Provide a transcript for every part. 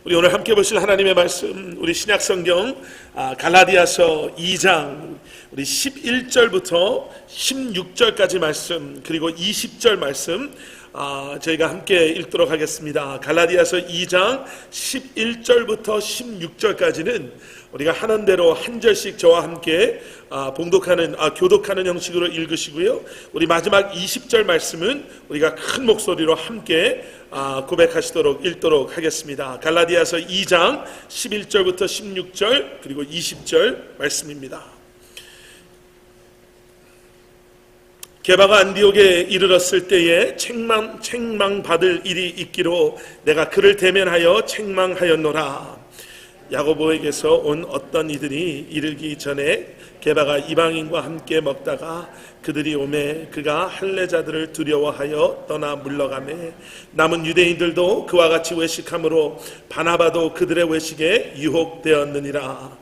우리 오늘 함께 보실 하나님의 말씀, 우리 신약성경 갈라디아서 2장 우리 11절부터 16절까지 말씀, 그리고 20절 말씀 저희가 함께 읽도록 하겠습니다. 갈라디아서 2장 11절부터 16절까지는 우리가 하는 대로 한 절씩 저와 함께 교독하는 형식으로 읽으시고요. 우리 마지막 20절 말씀은 우리가 큰 목소리로 함께 고백하시도록 읽도록 하겠습니다. 갈라디아서 2장 11절부터 16절 그리고 20절 말씀입니다. 게바가 안디옥에 이르렀을 때에 책망받을 일이 있기로 내가 그를 대면하여 책망하였노라. 야고보에게서 온 어떤 이들이 이르기 전에 게바가 이방인과 함께 먹다가 그들이 오매 그가 할례자들을 두려워하여 떠나 물러가매 남은 유대인들도 그와 같이 외식함으로 바나바도 그들의 외식에 유혹되었느니라.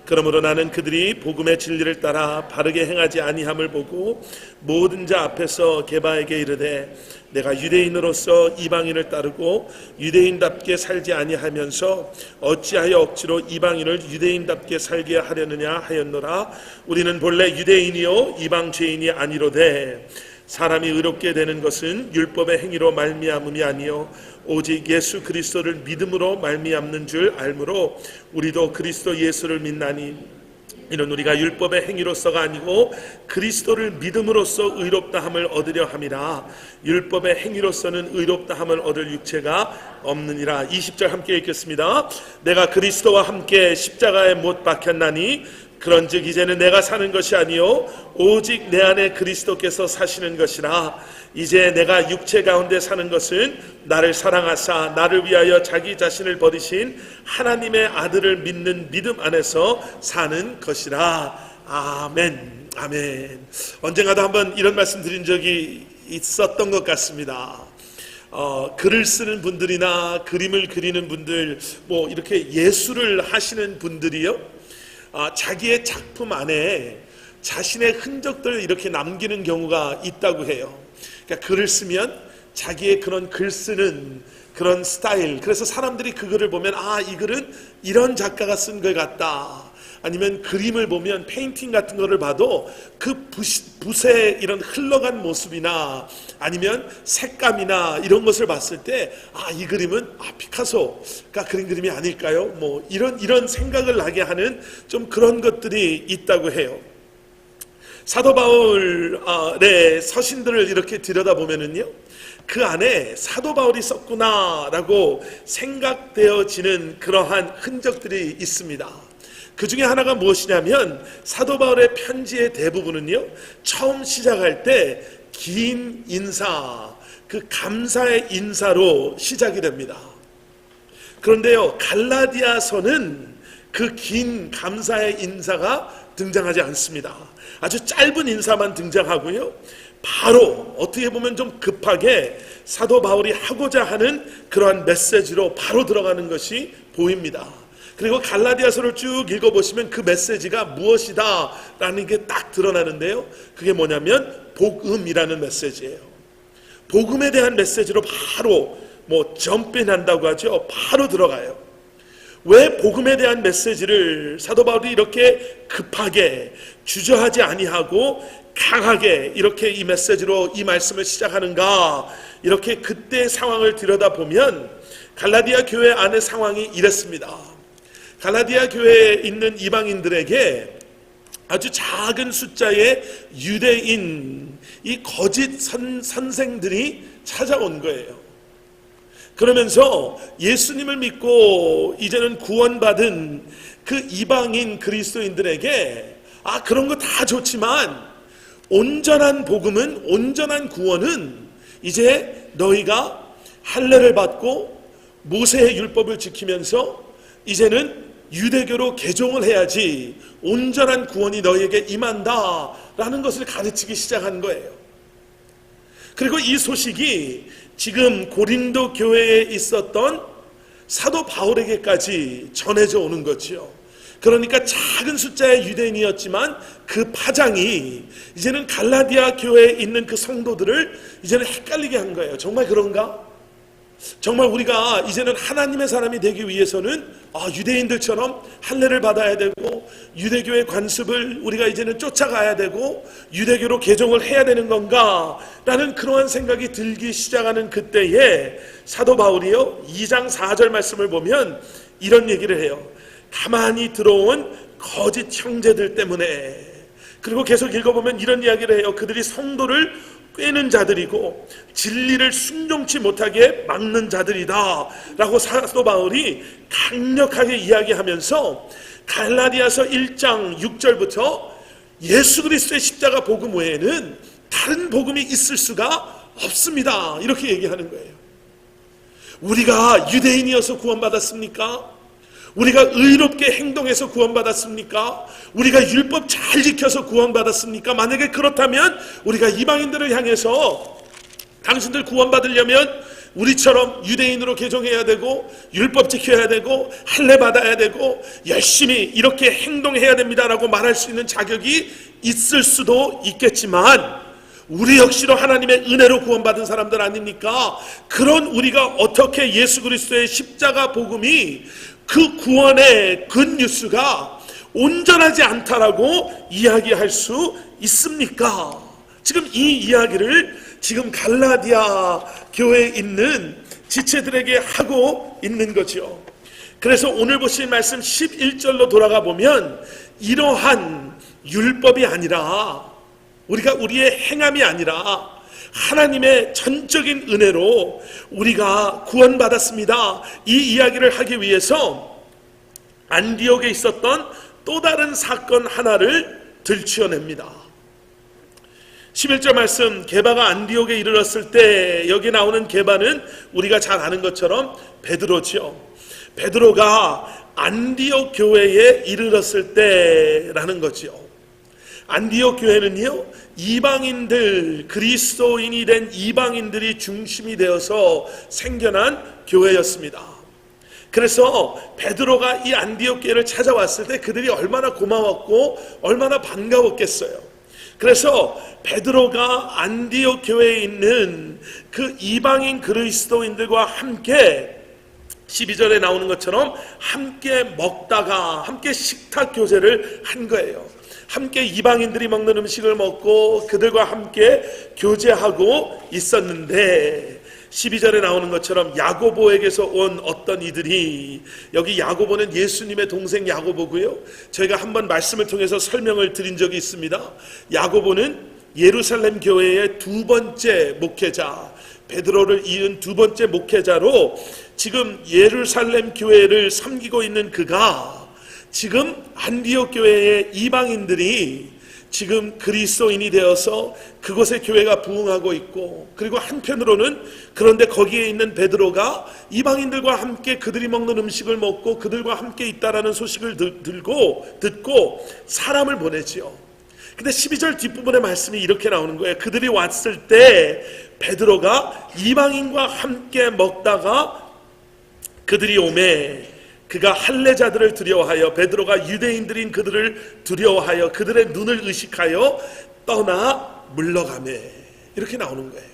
그러므로 나는 그들이 복음의 진리를 따라 바르게 행하지 아니함을 보고 모든 자 앞에서 게바에게 이르되 내가 유대인으로서 이방인을 따르고 유대인답게 살지 아니하면서 어찌하여 억지로 이방인을 유대인답게 살게 하려느냐 하였노라. 우리는 본래 유대인이요 이방 죄인이 아니로되 사람이 의롭게 되는 것은 율법의 행위로 말미암음이 아니요 오직 예수 그리스도를 믿음으로 말미암는 줄 알므로 우리도 그리스도 예수를 믿나니 이는 우리가 율법의 행위로서가 아니고 그리스도를 믿음으로써 의롭다함을 얻으려 함이라. 율법의 행위로서는 의롭다함을 얻을 육체가 없느니라. 20절 함께 읽겠습니다. 내가 그리스도와 함께 십자가에 못 박혔나니 그런즉 이제는 내가 사는 것이 아니요 오직 내 안에 그리스도께서 사시는 것이라. 이제 내가 육체 가운데 사는 것은 나를 사랑하사 나를 위하여 자기 자신을 버리신 하나님의 아들을 믿는 믿음 안에서 사는 것이라. 아멘. 아멘. 언젠가도 한번 이런 말씀 드린 적이 있었던 것 같습니다. 글을 쓰는 분들이나 그림을 그리는 분들, 이렇게 예술을 하시는 분들이요, 자기의 작품 안에 자신의 흔적들을 이렇게 남기는 경우가 있다고 해요. 그러니까 글을 쓰면 자기의 그런 글 쓰는 그런 스타일, 그래서 사람들이 그 글을 보면 이 글은 이런 작가가 쓴 것 같다. 아니면 그림을 보면 페인팅 같은 거를 봐도 그 붓의 이런 흘러간 모습이나 아니면 색감이나 이런 것을 봤을 때 이 그림은 피카소가 그린 그림이 아닐까요? 이런 생각을 나게 하는 좀 그런 것들이 있다고 해요. 사도 바울의 서신들을 이렇게 들여다보면은요, 그 안에 사도 바울이 썼구나라고 생각되어지는 그러한 흔적들이 있습니다. 그 중에 하나가 무엇이냐면 사도 바울의 편지의 대부분은요, 처음 시작할 때 긴 인사, 그 감사의 인사로 시작이 됩니다. 그런데요, 갈라디아서는 그 긴 감사의 인사가 등장하지 않습니다. 아주 짧은 인사만 등장하고요, 바로 어떻게 보면 좀 급하게 사도 바울이 하고자 하는 그러한 메시지로 바로 들어가는 것이 보입니다. 그리고 갈라디아서를 쭉 읽어보시면 그 메시지가 무엇이다 라는 게 딱 드러나는데요, 그게 뭐냐면 복음이라는 메시지예요. 복음에 대한 메시지로 바로 점핑한다고 하죠. 바로 들어가요. 왜 복음에 대한 메시지를 사도 바울이 이렇게 급하게 주저하지 아니하고 강하게 이렇게 이 메시지로 이 말씀을 시작하는가, 이렇게 그때의 상황을 들여다보면 갈라디아 교회 안의 상황이 이랬습니다. 갈라디아 교회에 있는 이방인들에게 아주 작은 숫자의 유대인, 이 거짓 선생들이 찾아온 거예요. 그러면서 예수님을 믿고 이제는 구원받은 그 이방인 그리스도인들에게 그런 거 다 좋지만 온전한 복음은, 온전한 구원은 이제 너희가 할례를 받고 모세의 율법을 지키면서 이제는 유대교로 개종을 해야지 온전한 구원이 너희에게 임한다라는 것을 가르치기 시작한 거예요. 그리고 이 소식이 지금 고린도 교회에 있었던 사도 바울에게까지 전해져 오는 거지요. 그러니까 작은 숫자의 유대인이었지만 그 파장이 이제는 갈라디아 교회에 있는 그 성도들을 이제는 헷갈리게 한 거예요. 정말 그런가? 정말 우리가 이제는 하나님의 사람이 되기 위해서는 유대인들처럼 할례를 받아야 되고 유대교의 관습을 우리가 이제는 쫓아가야 되고 유대교로 개종을 해야 되는 건가 라는 그러한 생각이 들기 시작하는 그때에 사도 바울이요 2장 4절 말씀을 보면 이런 얘기를 해요. 가만히 들어온 거짓 형제들 때문에. 그리고 계속 읽어보면 이런 이야기를 해요. 그들이 성도를 꿰는 자들이고 진리를 순종치 못하게 막는 자들이다 라고 사도 바울이 강력하게 이야기하면서 갈라디아서 1장 6절부터 예수 그리스도의 십자가 복음 외에는 다른 복음이 있을 수가 없습니다 이렇게 얘기하는 거예요. 우리가 유대인이어서 구원받았습니까? 우리가 의롭게 행동해서 구원받았습니까? 우리가 율법 잘 지켜서 구원받았습니까? 만약에 그렇다면 우리가 이방인들을 향해서 당신들 구원받으려면 우리처럼 유대인으로 개종해야 되고 율법 지켜야 되고 할례 받아야 되고 열심히 이렇게 행동해야 됩니다라고 말할 수 있는 자격이 있을 수도 있겠지만 우리 역시도 하나님의 은혜로 구원받은 사람들 아닙니까? 그런 우리가 어떻게 예수 그리스도의 십자가 복음이 그 구원의 굿뉴스가 온전하지 않다라고 이야기할 수 있습니까? 지금 이 이야기를 지금 갈라디아 교회에 있는 지체들에게 하고 있는 거죠. 그래서 오늘 보실 말씀 11절로 돌아가 보면 이러한 율법이 아니라 우리가 우리의 행함이 아니라 하나님의 전적인 은혜로 우리가 구원받았습니다. 이 이야기를 하기 위해서 안디옥에 있었던 또 다른 사건 하나를 들추어냅니다. 11절 말씀, 게바가 안디옥에 이르렀을 때, 여기 나오는 게바는 우리가 잘 아는 것처럼 베드로지요. 베드로가 안디옥 교회에 이르렀을 때라는 거지요. 안디옥 교회는요, 이방인들, 그리스도인이 된 이방인들이 중심이 되어서 생겨난 교회였습니다. 그래서 베드로가 이 안디옥 교회를 찾아왔을 때 그들이 얼마나 고마웠고 얼마나 반가웠겠어요. 그래서 베드로가 안디옥 교회에 있는 그 이방인 그리스도인들과 함께 12절에 나오는 것처럼 함께 먹다가 함께 식탁 교제를 한 거예요. 함께 이방인들이 먹는 음식을 먹고 그들과 함께 교제하고 있었는데 12절에 나오는 것처럼 야고보에게서 온 어떤 이들이, 여기 야고보는 예수님의 동생 야고보고요, 저희가 한번 말씀을 통해서 설명을 드린 적이 있습니다. 야고보는 예루살렘 교회의 두 번째 목회자, 베드로를 이은 두 번째 목회자로 지금 예루살렘 교회를 섬기고 있는 그가 지금 안디옥 교회의 이방인들이 지금 그리스도인이 되어서 그곳의 교회가 부흥하고 있고, 그리고 한편으로는 그런데 거기에 있는 베드로가 이방인들과 함께 그들이 먹는 음식을 먹고 그들과 함께 있다라는 소식을 듣고 사람을 보내지요. 근데 12절 뒷부분의 말씀이 이렇게 나오는 거예요. 그들이 왔을 때 베드로가 이방인과 함께 먹다가 그들이 오매 그가 할례자들을 두려워하여, 베드로가 유대인들인 그들을 두려워하여 그들의 눈을 의식하여 떠나 물러가매, 이렇게 나오는 거예요.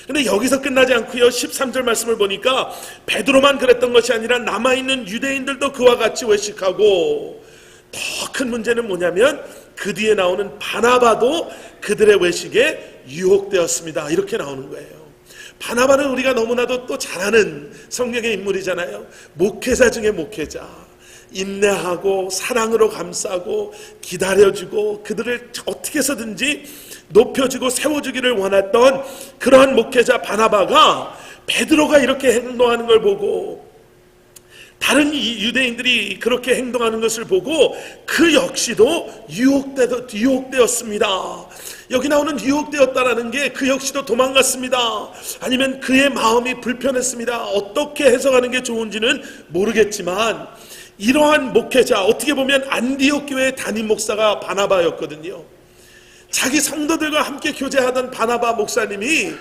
근데 여기서 끝나지 않고요, 13절 말씀을 보니까 베드로만 그랬던 것이 아니라 남아있는 유대인들도 그와 같이 외식하고, 더 큰 문제는 뭐냐면 그 뒤에 나오는 바나바도 그들의 외식에 유혹되었습니다, 이렇게 나오는 거예요. 바나바는 우리가 너무나도 또 잘 아는 성경의 인물이잖아요. 목회자 중에 목회자, 인내하고 사랑으로 감싸고 기다려주고 그들을 어떻게 해서든지 높여주고 세워주기를 원했던 그러한 목회자 바나바가 베드로가 이렇게 행동하는 걸 보고, 다른 유대인들이 그렇게 행동하는 것을 보고 그 역시도 유혹되었습니다. 여기 나오는 유혹되었다라는 게 그 역시도 도망갔습니다. 아니면 그의 마음이 불편했습니다. 어떻게 해석하는 게 좋은지는 모르겠지만 이러한 목회자, 어떻게 보면 안디옥 교회의 담임 목사가 바나바였거든요. 자기 성도들과 함께 교제하던 바나바 목사님이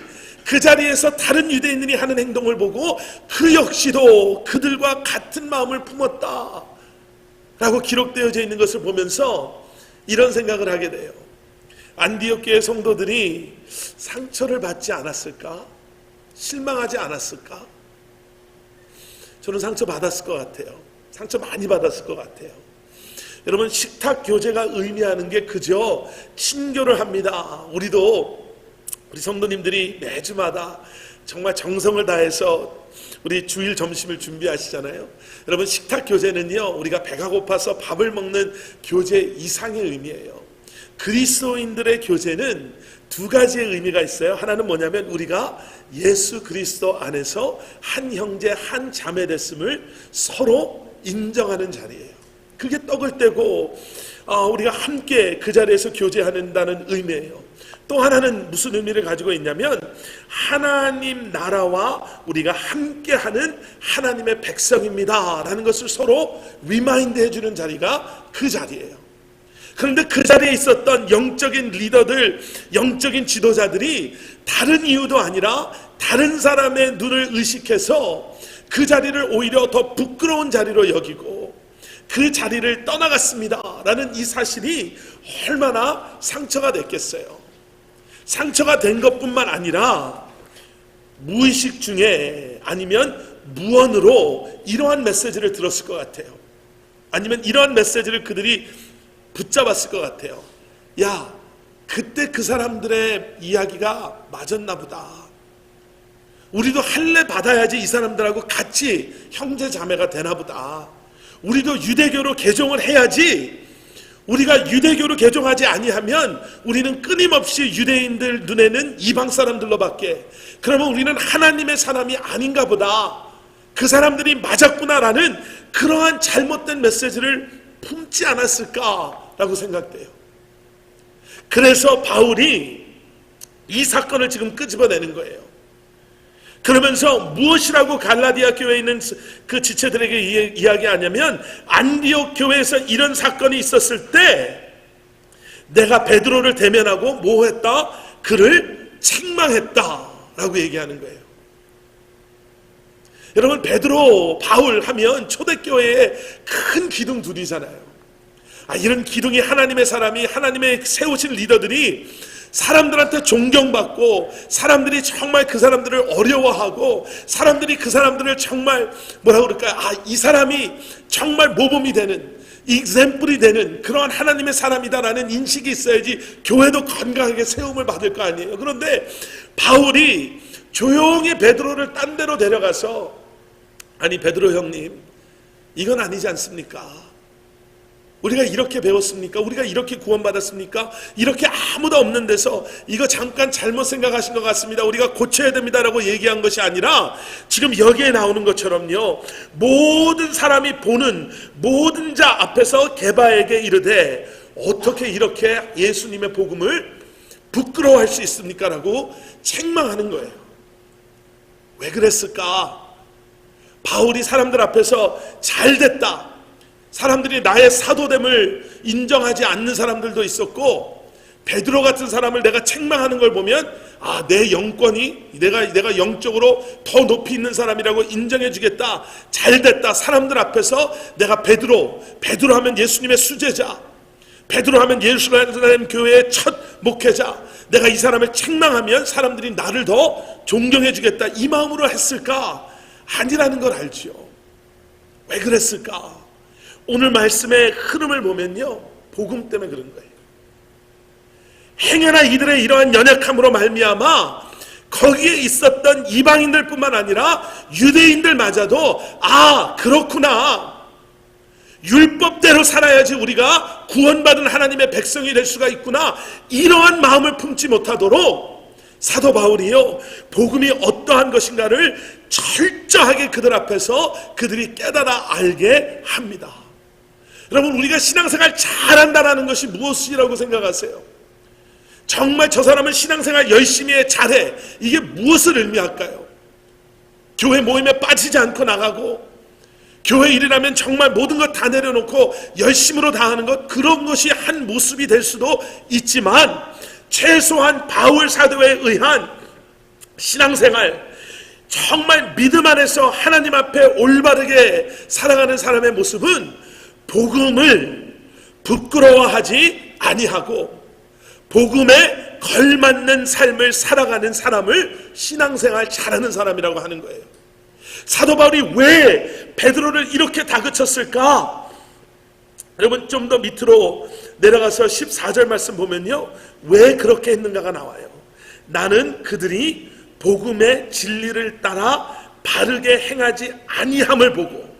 그 자리에서 다른 유대인들이 하는 행동을 보고 그 역시도 그들과 같은 마음을 품었다 라고 기록되어져 있는 것을 보면서 이런 생각을 하게 돼요. 안디옥 교회 성도들이 상처를 받지 않았을까 실망하지 않았을까? 저는 상처 받았을 것 같아요. 상처 많이 받았을 것 같아요. 여러분, 식탁 교제가 의미하는 게 그저 친교를 합니다. 우리 성도님들이 매주마다 정말 정성을 다해서 우리 주일 점심을 준비하시잖아요. 여러분, 식탁 교제는요, 우리가 배가 고파서 밥을 먹는 교제 이상의 의미예요. 그리스도인들의 교제는 두 가지의 의미가 있어요. 하나는 뭐냐면 우리가 예수 그리스도 안에서 한 형제 한 자매 됐음을 서로 인정하는 자리예요. 그게 떡을 떼고 우리가 함께 그 자리에서 교제한다는 의미예요. 또 하나는 무슨 의미를 가지고 있냐면 하나님 나라와 우리가 함께하는 하나님의 백성입니다 라는 것을 서로 리마인드 해주는 자리가 그 자리예요. 그런데 그 자리에 있었던 영적인 리더들, 영적인 지도자들이 다른 이유도 아니라 다른 사람의 눈을 의식해서 그 자리를 오히려 더 부끄러운 자리로 여기고 그 자리를 떠나갔습니다 라는 이 사실이 얼마나 상처가 됐겠어요. 상처가 된 것뿐만 아니라 무의식 중에 아니면 무언으로 이러한 메시지를 들었을 것 같아요. 아니면 이러한 메시지를 그들이 붙잡았을 것 같아요. 야, 그때 그 사람들의 이야기가 맞았나 보다. 우리도 할례 받아야지 이 사람들하고 같이 형제 자매가 되나 보다. 우리도 유대교로 개종을 해야지. 우리가 유대교로 개종하지 아니하면 우리는 끊임없이 유대인들 눈에는 이방 사람들로밖에, 그러면 우리는 하나님의 사람이 아닌가 보다. 그 사람들이 맞았구나라는 그러한 잘못된 메시지를 품지 않았을까라고 생각돼요. 그래서 바울이 이 사건을 지금 끄집어내는 거예요. 그러면서 무엇이라고 갈라디아 교회에 있는 그 지체들에게 이야기하냐면 안디옥 교회에서 이런 사건이 있었을 때 내가 베드로를 대면하고 뭐 했다? 그를 책망했다라고 얘기하는 거예요. 여러분, 베드로, 바울 하면 초대교회의 큰 기둥 둘이잖아요. 이런 기둥이 하나님의 사람이, 하나님의 세우신 리더들이 사람들한테 존경받고 사람들이 정말 그 사람들을 어려워하고 사람들이 그 사람들을 정말 뭐라고 그럴까요? 이 사람이 정말 모범이 되는, example이 되는 그러한 하나님의 사람이다라는 인식이 있어야지 교회도 건강하게 세움을 받을 거 아니에요. 그런데 바울이 조용히 베드로를 딴 데로 데려가서 아니 베드로 형님, 이건 아니지 않습니까? 우리가 이렇게 배웠습니까? 우리가 이렇게 구원받았습니까? 이렇게 아무도 없는 데서 이거 잠깐 잘못 생각하신 것 같습니다. 우리가 고쳐야 됩니다라고 얘기한 것이 아니라 지금 여기에 나오는 것처럼요, 모든 사람이 보는 모든 자 앞에서 게바에게 이르되 어떻게 이렇게 예수님의 복음을 부끄러워할 수 있습니까? 라고 책망하는 거예요. 왜 그랬을까? 바울이 사람들 앞에서 잘됐다, 사람들이 나의 사도됨을 인정하지 않는 사람들도 있었고, 베드로 같은 사람을 내가 책망하는 걸 보면 내 영권이 내가 영적으로 더 높이 있는 사람이라고 인정해 주겠다, 잘됐다, 사람들 앞에서 내가 베드로 하면 예수님의 수제자, 베드로 하면 예루살렘 교회의 첫 목회자, 내가 이 사람을 책망하면 사람들이 나를 더 존경해 주겠다, 이 마음으로 했을까? 아니라는 걸 알지요. 왜 그랬을까? 오늘 말씀의 흐름을 보면요, 복음 때문에 그런 거예요. 행여나 이들의 이러한 연약함으로 말미암아 거기에 있었던 이방인들 뿐만 아니라 유대인들마저도 그렇구나, 율법대로 살아야지 우리가 구원받은 하나님의 백성이 될 수가 있구나, 이러한 마음을 품지 못하도록 사도 바울이요, 복음이 어떠한 것인가를 철저하게 그들 앞에서 그들이 깨달아 알게 합니다. 여러분, 우리가 신앙생활 잘한다는 것이 무엇이라고 생각하세요? 정말 저 사람은 신앙생활 열심히 해, 잘해, 이게 무엇을 의미할까요? 교회 모임에 빠지지 않고 나가고, 교회 일이라면 정말 모든 것 다 내려놓고 열심으로 다 하는 것, 그런 것이 한 모습이 될 수도 있지만 최소한 바울 사도에 의한 신앙생활, 정말 믿음 안에서 하나님 앞에 올바르게 살아가는 사람의 모습은 복음을 부끄러워하지 아니하고 복음의 걸맞는 삶을 살아가는 사람을 신앙생활 잘하는 사람이라고 하는 거예요. 사도 바울이 왜 베드로를 이렇게 다그쳤을까? 여러분 좀 더 밑으로 내려가서 14절 말씀 보면요, 왜 그렇게 했는가가 나와요. 나는 그들이 복음의 진리를 따라 바르게 행하지 아니함을 보고,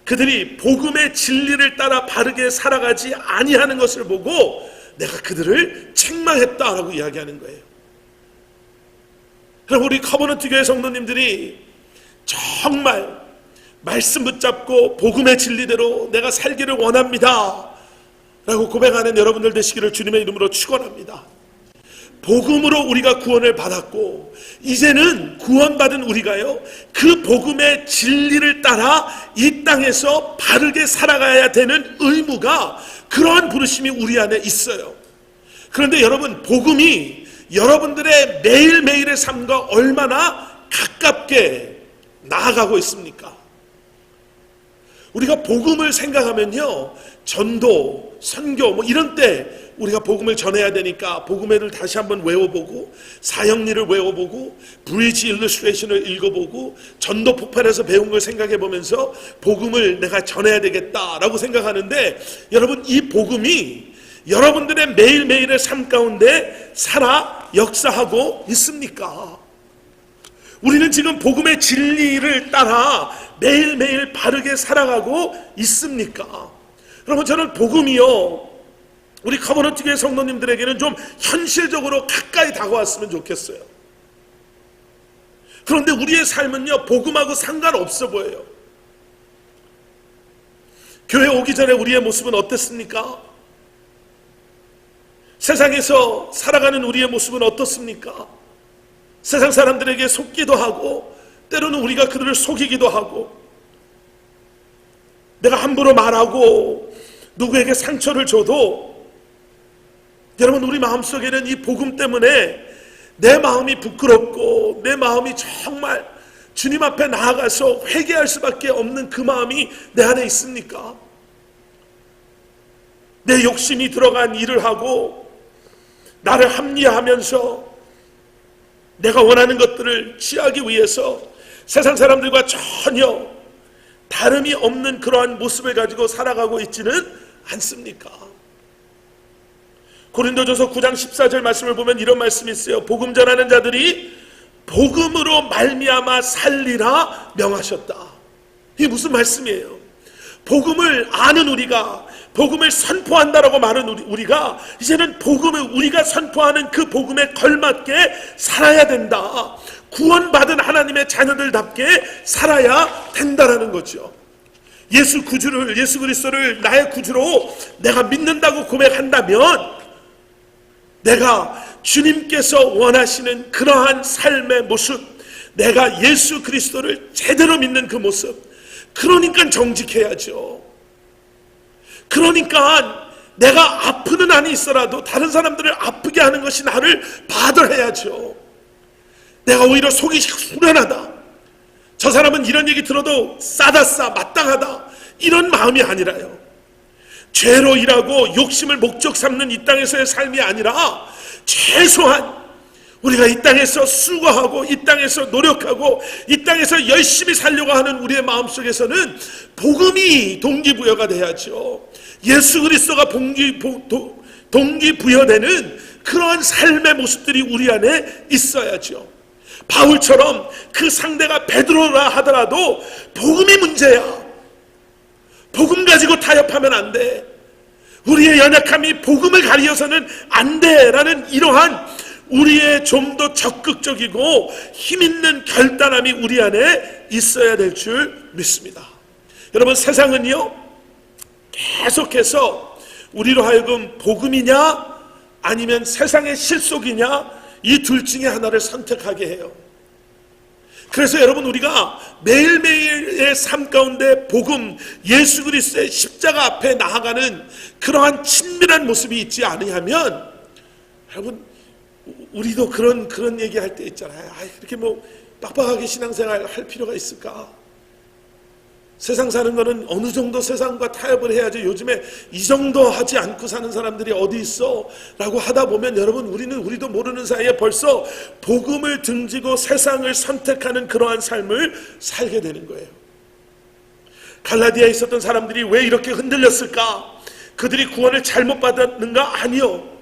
그들이 복음의 진리를 따라 바르게 살아가지 아니하는 것을 보고 내가 그들을 책망했다라고 이야기하는 거예요. 그럼 우리 커버넌트 교회 성도님들이 정말 말씀 붙잡고 복음의 진리대로 내가 살기를 원합니다 라고 고백하는 여러분들 되시기를 주님의 이름으로 축원합니다. 복음으로 우리가 구원을 받았고 이제는 구원받은 우리가요, 그 복음의 진리를 따라 이 땅에서 바르게 살아가야 되는 의무가, 그러한 부르심이 우리 안에 있어요. 그런데 여러분, 복음이 여러분들의 매일매일의 삶과 얼마나 가깝게 나아가고 있습니까? 우리가 복음을 생각하면요, 전도, 선교 이런 때 우리가 복음을 전해야 되니까 복음회를 다시 한번 외워보고, 사형리를 외워보고, 브리지 일러스트레이션을 읽어보고, 전도 폭발에서 배운 걸 생각해보면서 복음을 내가 전해야 되겠다라고 생각하는데, 여러분 이 복음이 여러분들의 매일매일의 삶 가운데 살아 역사하고 있습니까? 우리는 지금 복음의 진리를 따라 매일매일 바르게 살아가고 있습니까? 여러분, 저는 복음이요, 우리 커버넌트 교회 성도님들에게는 좀 현실적으로 가까이 다가왔으면 좋겠어요. 그런데 우리의 삶은요, 복음하고 상관없어 보여요. 교회 오기 전에 우리의 모습은 어땠습니까? 세상에서 살아가는 우리의 모습은 어떻습니까? 세상 사람들에게 속기도 하고, 때로는 우리가 그들을 속이기도 하고, 내가 함부로 말하고 누구에게 상처를 줘도, 여러분 우리 마음속에는 이 복음 때문에 내 마음이 부끄럽고 내 마음이 정말 주님 앞에 나아가서 회개할 수밖에 없는 그 마음이 내 안에 있습니까? 내 욕심이 들어간 일을 하고 나를 합리화하면서 내가 원하는 것들을 취하기 위해서 세상 사람들과 전혀 다름이 없는 그러한 모습을 가지고 살아가고 있지는 않습니까? 고린도전서 9장 14절 말씀을 보면 이런 말씀이 있어요. 복음 전하는 자들이 복음으로 말미암아 살리라 명하셨다. 이게 무슨 말씀이에요? 복음을 아는 우리가, 복음을 선포한다라고 말하는 우리가 이제는 복음을, 우리가 선포하는 그 복음에 걸맞게 살아야 된다. 구원받은 하나님의 자녀들답게 살아야 된다라는 거죠. 예수 그리스도를 나의 구주로 내가 믿는다고 고백한다면, 내가 주님께서 원하시는 그러한 삶의 모습, 내가 예수 그리스도를 제대로 믿는 그 모습, 그러니까 정직해야죠. 그러니까 내가 아프는 한이 있어라도 다른 사람들을 아프게 하는 것이 나를 바들해야죠. 내가 오히려 속이 후련하다, 저 사람은 이런 얘기 들어도 싸다 마땅하다, 이런 마음이 아니라요, 죄로 일하고 욕심을 목적 삼는 이 땅에서의 삶이 아니라 최소한 우리가 이 땅에서 수고하고 이 땅에서 노력하고 이 땅에서 열심히 살려고 하는 우리의 마음속에서는 복음이 동기부여가 돼야죠. 예수 그리스도가 동기부여되는 그러한 삶의 모습들이 우리 안에 있어야죠. 바울처럼 그 상대가 베드로라 하더라도 복음이 문제야. 복음 가지고 타협하면 안 돼. 우리의 연약함이 복음을 가리어서는 안 돼라는 이러한 우리의 좀 더 적극적이고 힘있는 결단함이 우리 안에 있어야 될 줄 믿습니다. 여러분, 세상은요 계속해서 우리로 하여금 복음이냐 아니면 세상의 실속이냐, 이 둘 중에 하나를 선택하게 해요. 그래서 여러분, 우리가 매일매일의 삶 가운데 복음, 예수 그리스도의 십자가 앞에 나아가는 그러한 친밀한 모습이 있지 않으면, 여러분 우리도 그런 얘기할 때 있잖아요. 그렇게 빡빡하게 신앙생활 할 필요가 있을까? 세상 사는 거는 어느 정도 세상과 타협을 해야지 요즘에 이 정도 하지 않고 사는 사람들이 어디 있어? 라고 하다 보면 여러분 우리도 모르는 사이에 벌써 복음을 등지고 세상을 선택하는 그러한 삶을 살게 되는 거예요. 갈라디아에 있었던 사람들이 왜 이렇게 흔들렸을까? 그들이 구원을 잘못 받았는가? 아니요.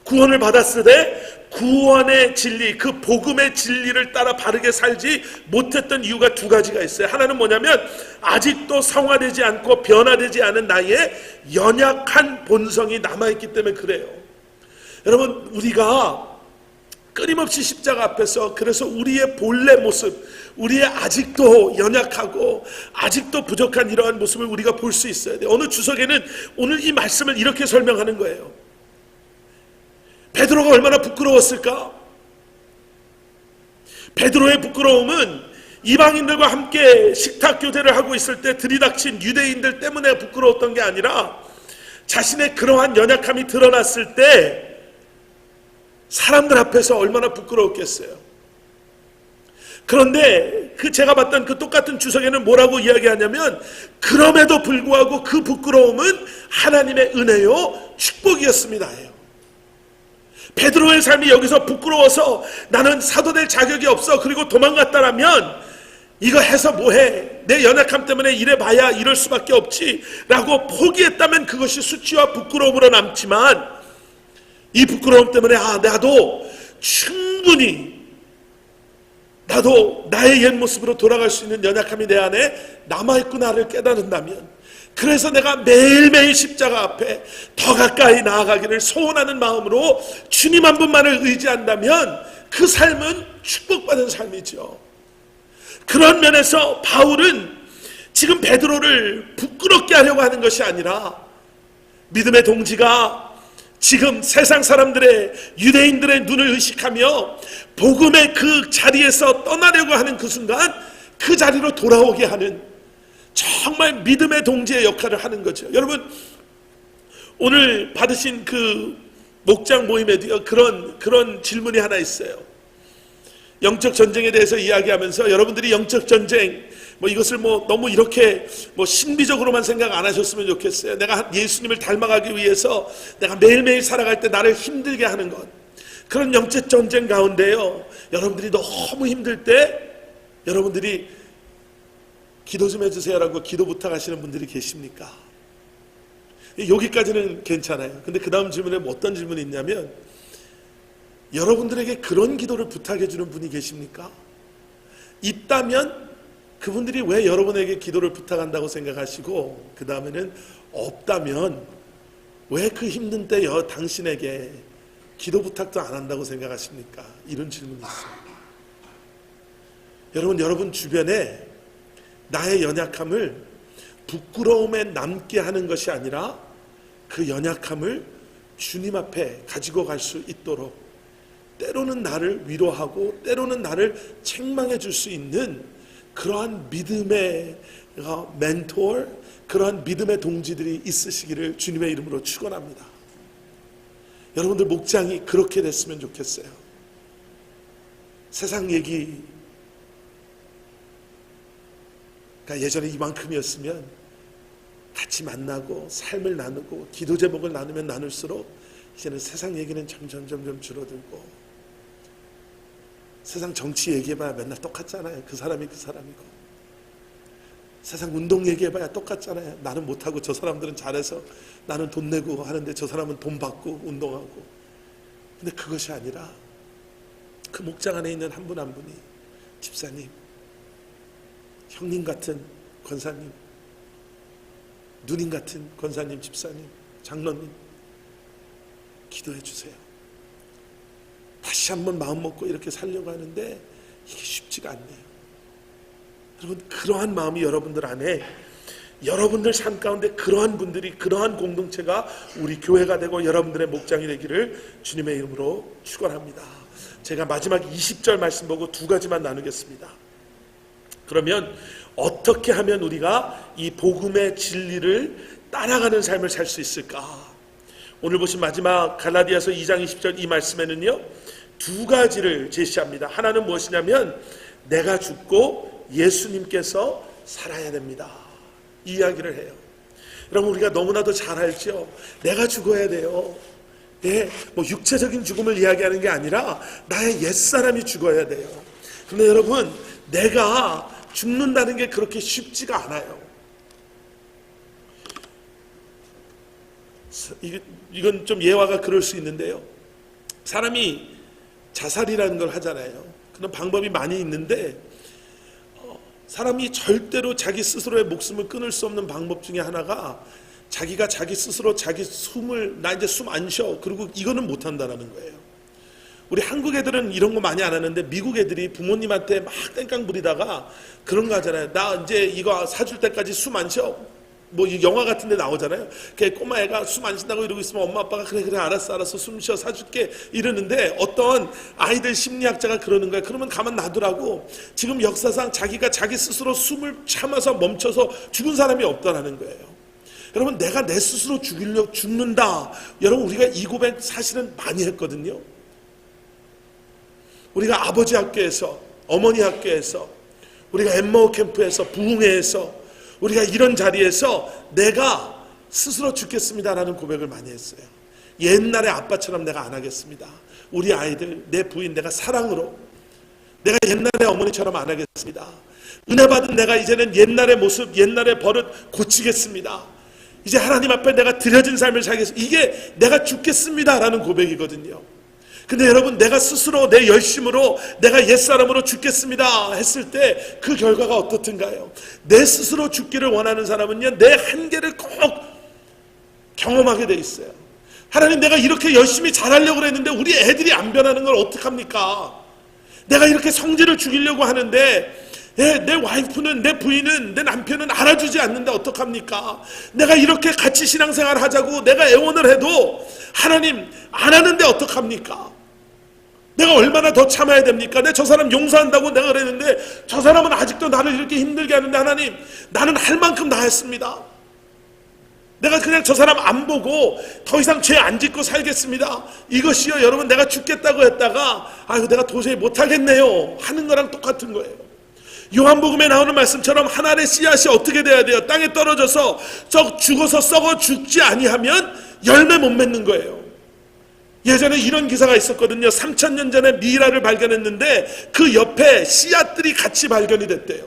구원을 받았을 때 구원의 진리, 그 복음의 진리를 따라 바르게 살지 못했던 이유가 두 가지가 있어요. 하나는 뭐냐면 아직도 성화되지 않고 변화되지 않은 나의 연약한 본성이 남아있기 때문에 그래요. 여러분, 우리가 끊임없이 십자가 앞에서 그래서 우리의 본래 모습, 우리의 아직도 연약하고 아직도 부족한 이러한 모습을 우리가 볼 수 있어야 돼요. 어느 주석에는 오늘 이 말씀을 이렇게 설명하는 거예요. 베드로가 얼마나 부끄러웠을까? 베드로의 부끄러움은 이방인들과 함께 식탁 교제를 하고 있을 때 들이닥친 유대인들 때문에 부끄러웠던 게 아니라 자신의 그러한 연약함이 드러났을 때 사람들 앞에서 얼마나 부끄러웠겠어요. 그런데 제가 봤던 그 똑같은 주석에는 뭐라고 이야기하냐면 그럼에도 불구하고 그 부끄러움은 하나님의 은혜요 축복이었습니다. 베드로의 삶이 여기서 부끄러워서 나는 사도 될 자격이 없어 그리고 도망갔다라면 이거 해서 뭐해, 내 연약함 때문에 이래봐야 이럴 수밖에 없지 라고 포기했다면 그것이 수치와 부끄러움으로 남지만 이 부끄러움 때문에 나도 충분히 나도 나의 옛 모습으로 돌아갈 수 있는 연약함이 내 안에 남아있구나를 깨달은다면, 그래서 내가 매일매일 십자가 앞에 더 가까이 나아가기를 소원하는 마음으로 주님 한 분만을 의지한다면 그 삶은 축복받은 삶이죠. 그런 면에서 바울은 지금 베드로를 부끄럽게 하려고 하는 것이 아니라 믿음의 동지가 지금 세상 사람들의, 유대인들의 눈을 의식하며 복음의 그 자리에서 떠나려고 하는 그 순간 그 자리로 돌아오게 하는 정말 믿음의 동지의 역할을 하는 거죠. 여러분, 오늘 받으신 그 목장 모임에도요 그런 질문이 하나 있어요. 영적 전쟁에 대해서 이야기하면서 여러분들이 영적 전쟁 이것을 너무 이렇게 신비적으로만 생각 안 하셨으면 좋겠어요. 내가 예수님을 닮아가기 위해서 내가 매일매일 살아갈 때 나를 힘들게 하는 것, 그런 영적 전쟁 가운데요 여러분들이 너무 힘들 때 여러분들이 기도 좀 해주세요라고 기도 부탁하시는 분들이 계십니까? 여기까지는 괜찮아요. 근데 그 다음 질문에 어떤 질문이 있냐면 여러분들에게 그런 기도를 부탁해 주는 분이 계십니까? 있다면 그분들이 왜 여러분에게 기도를 부탁한다고 생각하시고, 그 다음에는 없다면 왜 그 힘든 때 당신에게 기도 부탁도 안 한다고 생각하십니까? 이런 질문이 있어요. 여러분 주변에 나의 연약함을 부끄러움에 남게 하는 것이 아니라 그 연약함을 주님 앞에 가지고 갈 수 있도록 때로는 나를 위로하고 때로는 나를 책망해 줄 수 있는 그러한 믿음의 멘토, 그러한 믿음의 동지들이 있으시기를 주님의 이름으로 축원합니다. 여러분들 목장이 그렇게 됐으면 좋겠어요. 세상 얘기 예전에 이만큼이었으면 같이 만나고 삶을 나누고 기도 제목을 나누면 나눌수록 이제는 세상 얘기는 점점 줄어들고, 세상 정치 얘기해봐야 맨날 똑같잖아요. 그 사람이 그 사람이고, 세상 운동 얘기해봐야 똑같잖아요. 나는 못하고 저 사람들은 잘해서 나는 돈 내고 하는데 저 사람은 돈 받고 운동하고. 근데 그것이 아니라 그 목장 안에 있는 한 분 한 분이 집사님, 형님 같은 권사님, 누님 같은 권사님, 집사님, 장로님 기도해 주세요. 다시 한번 마음 먹고 이렇게 살려고 하는데 이게 쉽지가 않네요. 여러분, 그러한 마음이 여러분들 안에, 여러분들 삶 가운데 그러한 분들이, 그러한 공동체가 우리 교회가 되고 여러분들의 목장이 되기를 주님의 이름으로 축원합니다. 제가 마지막 20절 말씀 보고 두 가지만 나누겠습니다. 그러면 어떻게 하면 우리가 이 복음의 진리를 따라가는 삶을 살 수 있을까? 오늘 보신 마지막 갈라디아서 2장 20절 이 말씀에는요 두 가지를 제시합니다. 하나는 무엇이냐면 내가 죽고 예수님께서 살아야 됩니다. 이 이야기를 해요. 여러분, 우리가 너무나도 잘 알죠. 내가 죽어야 돼요. 예, 뭐 육체적인 죽음을 이야기하는 게 아니라 나의 옛사람이 죽어야 돼요. 근데 여러분, 내가 죽는다는 게 그렇게 쉽지가 않아요. 이건 좀 예화가 그럴 수 있는데요. 사람이 자살이라는 걸 하잖아요. 그런 방법이 많이 있는데 사람이 절대로 자기 스스로의 목숨을 끊을 수 없는 방법 중에 하나가 자기가 자기 스스로 자기 숨을 나 이제 숨 안 쉬어 그리고 이거는 못한다는 거예요. 우리 한국 애들은 이런 거 많이 안 하는데 미국 애들이 부모님한테 막 땡깡 부리다가 그런 거 하잖아요. 나 이제 이거 사줄 때까지 숨 안 쉬어. 뭐 영화 같은 데 나오잖아요. 그 꼬마 애가 숨 안 쉰다고 이러고 있으면 엄마 아빠가 그래 알았어 숨 쉬어 사줄게 이러는데 어떤 아이들 심리학자가 그러는 거야. 그러면 가만 놔두라고. 지금 역사상 자기가 자기 스스로 숨을 참아서 멈춰서 죽은 사람이 없다라는 거예요. 여러분, 내가 내 스스로 죽는다. 여러분, 우리가 이 고백 사실은 많이 했거든요. 우리가 아버지 학교에서, 어머니 학교에서, 우리가 엠마오 캠프에서, 부흥회에서, 우리가 이런 자리에서 내가 스스로 죽겠습니다라는 고백을 많이 했어요. 옛날에 아빠처럼 내가 안 하겠습니다. 우리 아이들, 내 부인 내가 사랑으로, 내가 옛날에 어머니처럼 안 하겠습니다. 은혜 받은 내가 이제는 옛날의 모습, 옛날의 버릇 고치겠습니다. 이제 하나님 앞에 내가 드려진 삶을 살겠습니다. 이게 내가 죽겠습니다라는 고백이거든요. 근데 여러분, 내가 스스로 내 열심으로 내가 옛사람으로 죽겠습니다 했을 때 그 결과가 어떻든가요? 내 스스로 죽기를 원하는 사람은요, 내 한계를 꼭 경험하게 돼 있어요. 하나님, 내가 이렇게 열심히 잘하려고 했는데 우리 애들이 안 변하는 걸 어떡합니까? 내가 이렇게 성질을 죽이려고 하는데 내 와이프는, 내 부인은, 내 남편은 알아주지 않는데 어떡합니까? 내가 이렇게 같이 신앙생활 하자고 내가 애원을 해도 하나님 안 하는데 어떡합니까? 내가 얼마나 더 참아야 됩니까? 내 저 사람 용서한다고 내가 그랬는데 저 사람은 아직도 나를 이렇게 힘들게 하는데 하나님, 나는 할 만큼 다 했습니다. 내가 그냥 저 사람 안 보고 더 이상 죄 안 짓고 살겠습니다. 이것이요, 여러분, 내가 죽겠다고 했다가 아유 내가 도저히 못하겠네요 하는 거랑 똑같은 거예요. 요한복음에 나오는 말씀처럼 하나의 씨앗이 어떻게 돼야 돼요? 땅에 떨어져서 죽어서 썩어 죽지 아니하면 열매 못 맺는 거예요. 예전에 이런 기사가 있었거든요. 3000년 전에 미라를 발견했는데 그 옆에 씨앗들이 같이 발견이 됐대요.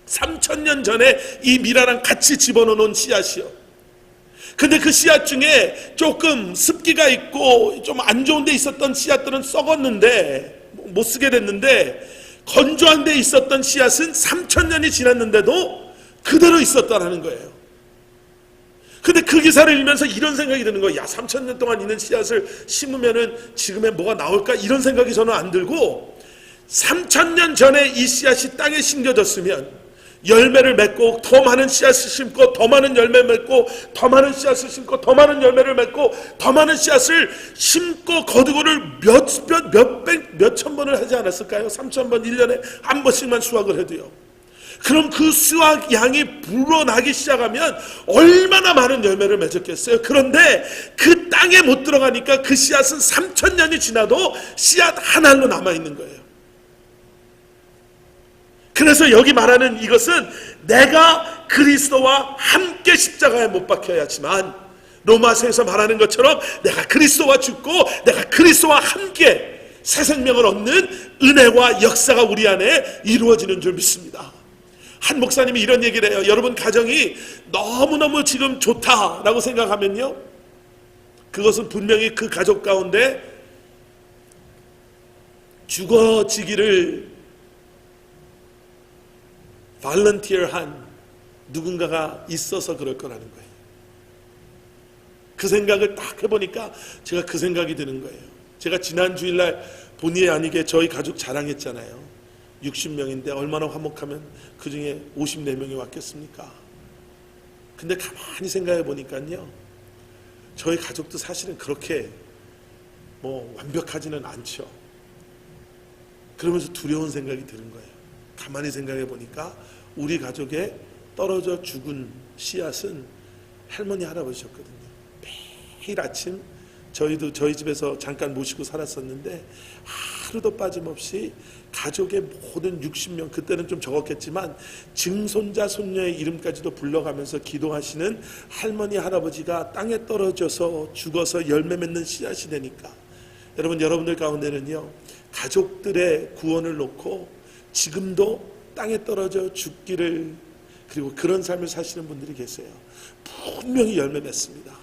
3000년 전에 이 미라랑 같이 집어넣은 씨앗이요. 근데 그 씨앗 중에 조금 습기가 있고 좀 안 좋은 데 있었던 씨앗들은 썩었는데 못 쓰게 됐는데 건조한 데 있었던 씨앗은 3000년이 지났는데도 그대로 있었다는 거예요. 근데 그 기사를 읽으면서 이런 생각이 드는 거예요. 야, 3000년 동안 있는 씨앗을 심으면은 지금에 뭐가 나올까? 이런 생각이 저는 안 들고 3000년 전에 이 씨앗이 땅에 심겨졌으면 열매를 맺고 더 많은 씨앗을 심고 더 많은 열매를 맺고 더 많은 씨앗을 심고 더 많은 열매를 맺고 더 많은 씨앗을 심고 거두고를 몇천 번을 하지 않았을까요? 3000번 1년에 한 번씩만 수확을 해도요. 그럼 그 수확 양이 불어나기 시작하면 얼마나 많은 열매를 맺었겠어요? 그런데 그 땅에 못 들어가니까 그 씨앗은 3000년이 지나도 씨앗 한 알로 남아있는 거예요. 그래서 여기 말하는 이것은 내가 그리스도와 함께 십자가에 못 박혀야지만, 로마서에서 말하는 것처럼 내가 그리스도와 죽고 내가 그리스도와 함께 새 생명을 얻는 은혜와 역사가 우리 안에 이루어지는 줄 믿습니다. 한 목사님이 이런 얘기를 해요. 여러분 가정이 너무너무 지금 좋다라고 생각하면요, 그것은 분명히 그 가족 가운데 죽어지기를 발런티어한 누군가가 있어서 그럴 거라는 거예요. 그 생각을 딱 해보니까 제가 그 생각이 드는 거예요. 제가 지난 주일날 본의 아니게 저희 가족 자랑했잖아요. 60명인데 얼마나 화목하면 그 중에 54명이 왔겠습니까? 근데 가만히 생각해 보니까요, 저희 가족도 사실은 그렇게 뭐 완벽하지는 않죠. 그러면서 두려운 생각이 드는 거예요. 가만히 생각해 보니까 우리 가족에 떨어져 죽은 씨앗은 할머니 할아버지셨거든요. 매일 아침 저희도 저희 집에서 잠깐 모시고 살았었는데 하루도 빠짐없이 가족의 모든 60명, 그때는 좀 적었겠지만 증손자 손녀의 이름까지도 불러가면서 기도하시는 할머니 할아버지가 땅에 떨어져서 죽어서 열매 맺는 씨앗이 되니까, 여러분들 가운데는요, 가족들의 구원을 놓고 지금도 땅에 떨어져 죽기를, 그리고 그런 삶을 사시는 분들이 계세요. 분명히 열매 맺습니다.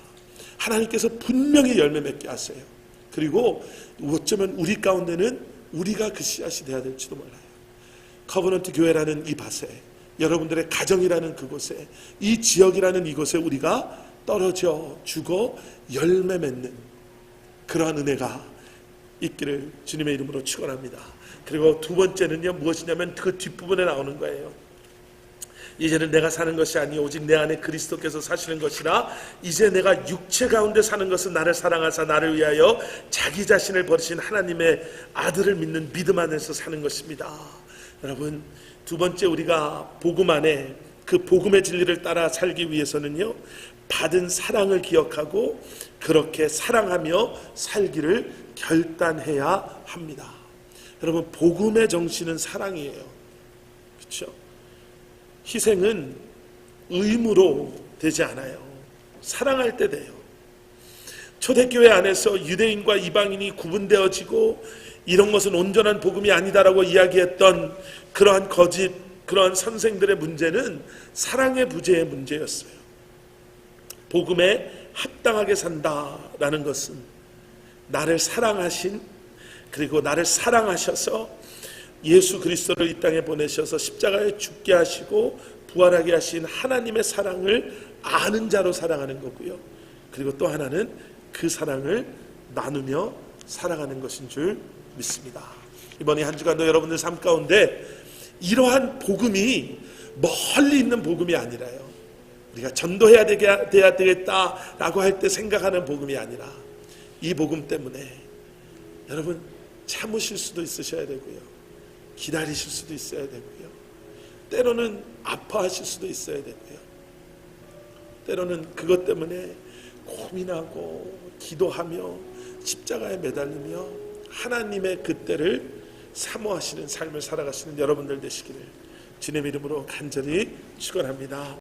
하나님께서 분명히 열매 맺게 하세요. 그리고 어쩌면 우리 가운데는 우리가 그 씨앗이 되어야 될지도 몰라요. 커버넌트 교회라는 이 밭에, 여러분들의 가정이라는 그곳에, 이 지역이라는 이곳에 우리가 떨어져 죽어 열매 맺는 그러한 은혜가 있기를 주님의 이름으로 축원합니다. 그리고 두 번째는요, 무엇이냐면 그 뒷부분에 나오는 거예요. 이제는 내가 사는 것이 아니 오직 내 안에 그리스도께서 사시는 것이라. 이제 내가 육체 가운데 사는 것은 나를 사랑하사 나를 위하여 자기 자신을 버리신 하나님의 아들을 믿는 믿음 안에서 사는 것입니다. 여러분, 두 번째 우리가 복음 안에 그 복음의 진리를 따라 살기 위해서는요, 받은 사랑을 기억하고 그렇게 사랑하며 살기를 결단해야 합니다. 여러분, 복음의 정신은 사랑이에요. 그렇죠? 희생은 의무로 되지 않아요. 사랑할 때 돼요. 초대교회 안에서 유대인과 이방인이 구분되어지고 이런 것은 온전한 복음이 아니다라고 이야기했던 그러한 거짓, 그러한 선생들의 문제는 사랑의 부재의 문제였어요. 복음에 합당하게 산다라는 것은 나를 사랑하신, 그리고 나를 사랑하셔서 예수 그리스도를 이 땅에 보내셔서 십자가에 죽게 하시고 부활하게 하신 하나님의 사랑을 아는 자로 사랑하는 거고요. 그리고 또 하나는 그 사랑을 나누며 살아가는 것인 줄 믿습니다. 이번 한 주간도 여러분들 삶 가운데 이러한 복음이 멀리 있는 복음이 아니라요, 우리가 전도해야 되겠다라고 할 때 생각하는 복음이 아니라, 이 복음 때문에 여러분 참으실 수도 있으셔야 되고요, 기다리실 수도 있어야 되고요, 때로는 아파하실 수도 있어야 되고요, 때로는 그것 때문에 고민하고 기도하며 십자가에 매달리며 하나님의 그 때를 사모하시는 삶을 살아가시는 여러분들 되시기를 주님의 이름으로 간절히 축원합니다.